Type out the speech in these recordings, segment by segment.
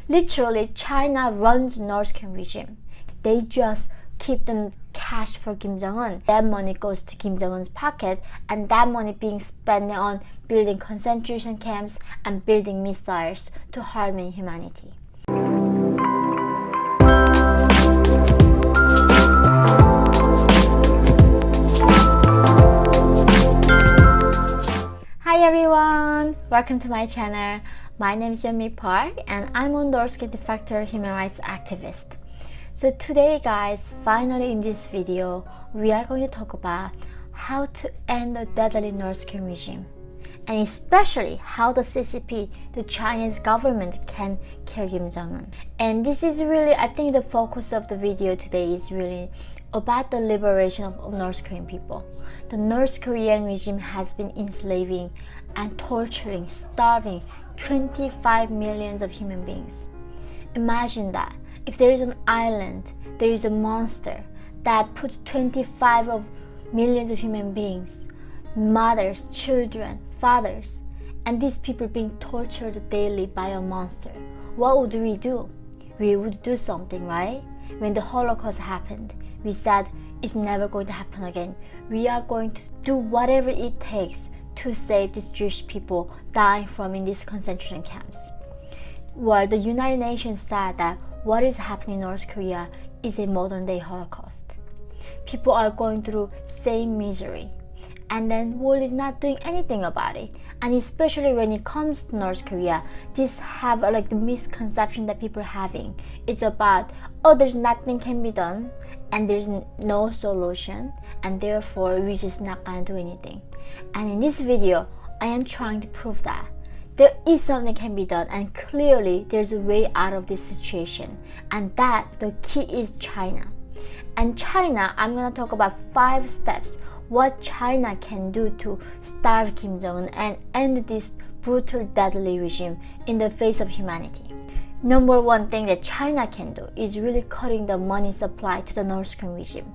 Literally, China runs North Korean regime. They just keep the cash for Kim Jong-un. That money goes to Kim Jong-un's pocket, and that money being spent on building concentration camps and building missiles to harming humanity. Hi everyone! Welcome to my channel. My name is Yeonmi Park and I'm a North Korean defector human rights activist. So today guys, finally in this video, we are going to talk about how to end the deadly North Korean regime. And especially how the CCP, the Chinese government, can kill Kim Jong-un. And this is really, I think the focus of the video today is really about the liberation of North Korean people. The North Korean regime has been enslaving and torturing, starving 25 millions of human beings. Imagine that. If there is an island, there is a monster that puts 25 of millions of human beings, mothers, children, fathers, and these people being tortured daily by a monster. What would we do? We would do something, right? When the Holocaust happened, we said it's never going to happen again. We are going to do whatever it takes to save these Jewish people dying from in these concentration camps. Well, the United Nations said that what is happening in North Korea is a modern day Holocaust. People are going through same misery, and then world is not doing anything about it. And especially when it comes to North Korea, this have like the misconception that people are having. It's about, oh, there's nothing can be done and there's no solution, and therefore we're just not gonna do anything. And in this video, I am trying to prove that there is something can be done, and clearly there's a way out of this situation, and that the key is China. And China, I'm gonna talk about 5 steps what China can do to starve Kim Jong-un and end this brutal, deadly regime in the face of humanity. Number 1 thing that China can do is really cutting the money supply to the North Korean regime.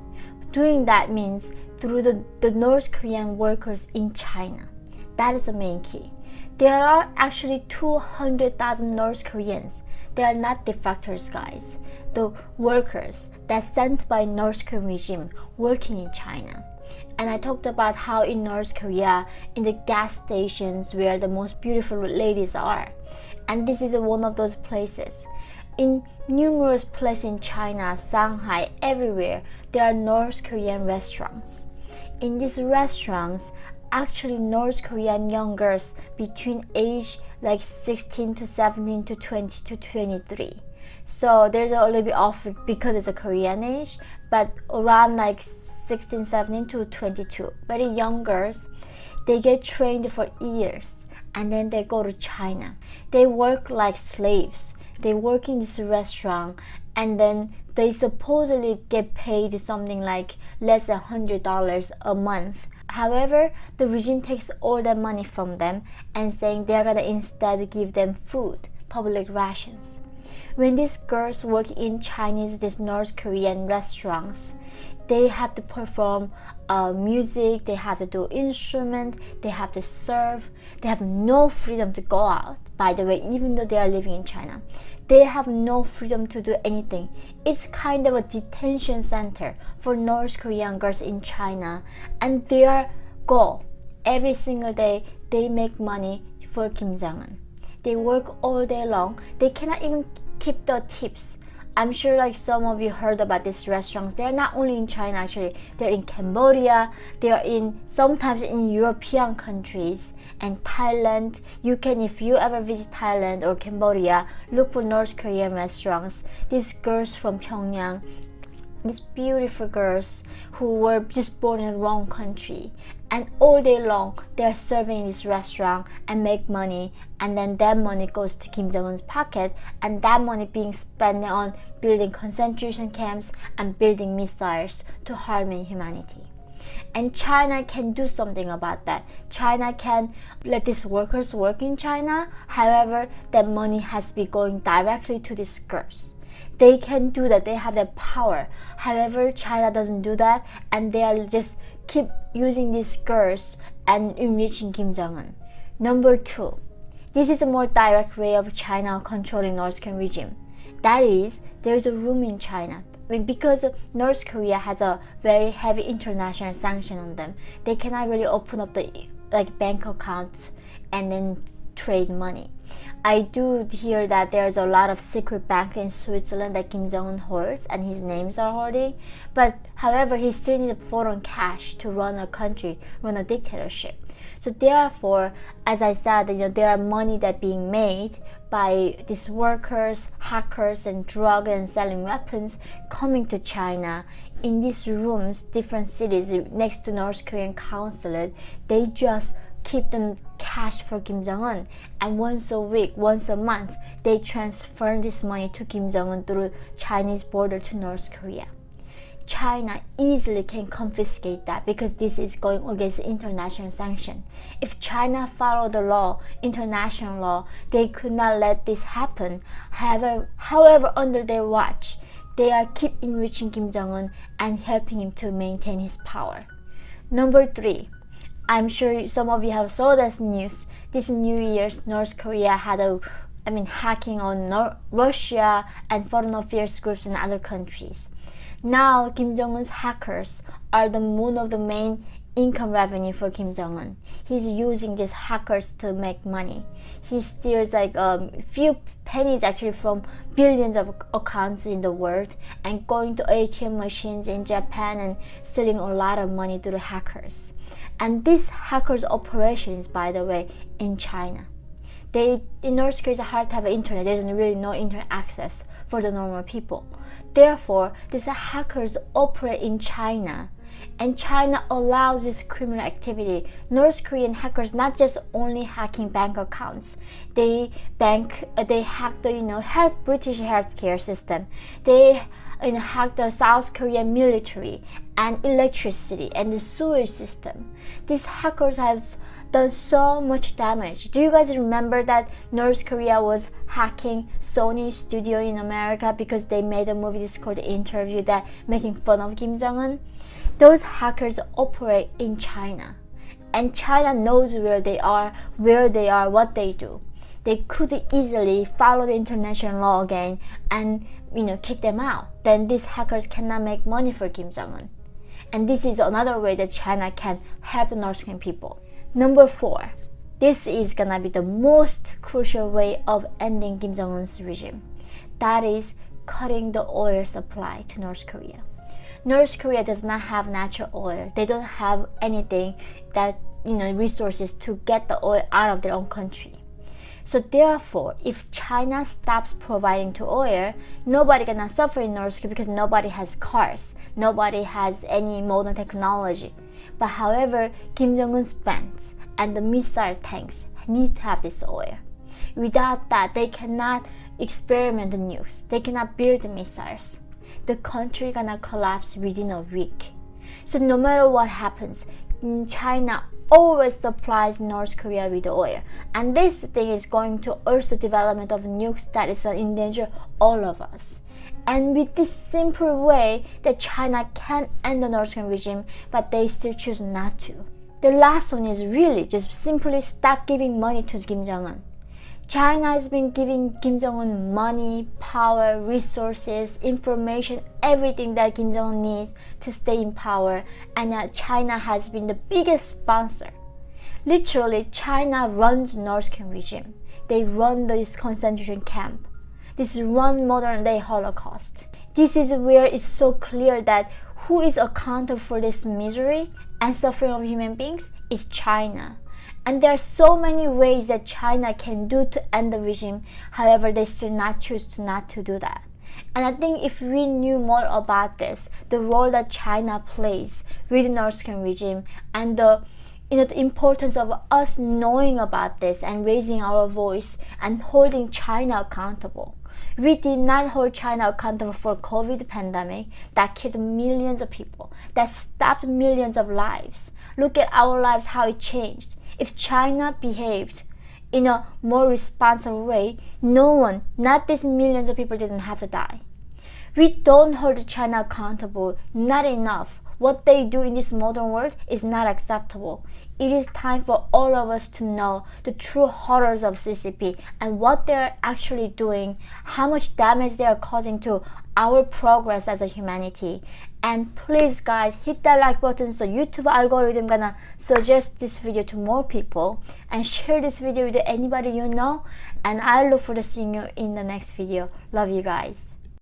Doing that means through the North Korean workers in China. That is the main key. There are actually 200,000 North Koreans. They are not defectors, guys. The workers that sent by North Korean regime working in China. And I talked about how in North Korea, in the gas stations where the most beautiful ladies are. And this is one of those places. In numerous places in China, Shanghai, everywhere, there are North Korean restaurants. In these restaurants, actually North Korean young girls between age like 16 to 17 to 20 to 23. So there's a little bit off because it's a Korean age, but around like 16, 17 to 22. Very young girls, they get trained for years and then they go to China. They work like slaves. They work in this restaurant and then they supposedly get paid something like less than $100 a month. However, the regime takes all that money from them and saying they're gonna instead give them food, public rations. When these girls work in these North Korean restaurants, they have to perform music, they have to do instrument, they have to serve, they have no freedom to go out, by the way, even though they are living in China. They have no freedom to do anything. It's kind of a detention center for North Korean girls in China, and their goal, every single day, they make money for Kim Jong-un. They work all day long. They cannot even keep the tips. I'm sure like some of you heard about these restaurants. They're not only in China, actually. They're in Cambodia. They're sometimes in European countries and Thailand. You can, if you ever visit Thailand or Cambodia, look for North Korean restaurants. These girls from Pyongyang, these beautiful girls who were just born in the wrong country, and all day long they're serving in this restaurant and make money, and then that money goes to Kim Jong-un's pocket, and that money being spent on building concentration camps and building missiles to harming humanity. And China can do something about that. China can let these workers work in China. However, that money has to be going directly to these girls. They can do that. They have that power. However, China doesn't do that, and they are just keep using these girls and enriching Kim Jong-un. Number 2, This is a more direct way of China controlling North Korean regime. That is, there is a room in China. Because North Korea has a very heavy international sanction on them, they cannot really open up the bank accounts and then trade money. I do hear that there's a lot of secret bank in Switzerland that Kim Jong-un holds and his names are holding. But however, he still needs foreign cash to run a country, run a dictatorship. So therefore, as I said, there are money that being made by these workers, hackers, and drug and selling weapons coming to China. In these rooms, different cities next to North Korean consulate, they just keep the cash for Kim Jong-un, and once a week, once a month, they transfer this money to Kim Jong-un through Chinese border to North Korea. China easily can confiscate that because this is going against international sanction. If China followed the law, international law, they could not let this happen. However, under their watch, they are keep enriching Kim Jong-un and helping him to maintain his power. Number 3. I'm sure some of you have saw this news. This New Year's, North Korea had hacking on Russia and foreign affairs groups in other countries. Now, Kim Jong-un's hackers are one of the main income revenue for Kim Jong-un. He's using these hackers to make money. He steals few pennies actually from billions of accounts in the world and going to ATM machines in Japan and stealing a lot of money through the hackers. And these hackers' operations, by the way, in China. In North Korea, it's hard to have internet. There's really no internet access for the normal people. Therefore, these hackers operate in China, and China allows this criminal activity. North Korean hackers not just only hacking bank accounts. They hack the British healthcare system. They hack the South Korean military and electricity and the sewage system. These hackers have done so much damage. Do you guys remember that North Korea was hacking Sony studio in America because they made a movie called The Interview that making fun of Kim Jong-un? Those hackers operate in China, and China knows where they are, what they do. They could easily follow the international law again and kick them out. Then these hackers cannot make money for Kim Jong-un. And this is another way that China can help the North Korean people. Number 4. This is gonna be the most crucial way of ending Kim Jong-un's regime. That is cutting the oil supply to North Korea. North Korea does not have natural oil. They don't have anything that resources to get the oil out of their own country. So therefore, if China stops providing to oil, nobody gonna suffer in North Korea because nobody has cars, nobody has any modern technology. But however, Kim Jong-un's banks and the missile tanks need to have this oil. Without that, they cannot experiment the nukes. They cannot build the missiles. The country gonna collapse within a week. So no matter what happens, China always supplies North Korea with oil, and this thing is going to also development of nukes that is endanger all of us. And with this simple way that China can end the North Korean regime, but they still choose not to. The last one is really just simply stop giving money to Kim Jong-un. China has been giving Kim Jong-un money, power, resources, information, everything that Kim Jong-un needs to stay in power, and China has been the biggest sponsor. Literally, China runs North Korean regime. They run this concentration camp. This is one modern day Holocaust. This is where it's so clear that who is accountable for this misery and suffering of human beings is China. And there are so many ways that China can do to end the regime. However, they still choose not to do that. And I think if we knew more about this, the role that China plays with the North Korean regime, and the importance of us knowing about this and raising our voice and holding China accountable. We did not hold China accountable for COVID pandemic that killed millions of people, that stopped millions of lives. Look at our lives, how it changed. If China behaved in a more responsible way, no one, not these millions of people, didn't have to die. We don't hold China accountable, not enough. what they do in this modern world is not acceptable. It is time for all of us to know the true horrors of CCP and what they're actually doing, how much damage they are causing to our progress as a humanity. And please guys, hit that like button so YouTube algorithm gonna suggest this video to more people, and share this video with anybody you know, and I look forward to seeing you in the next video. Love you guys.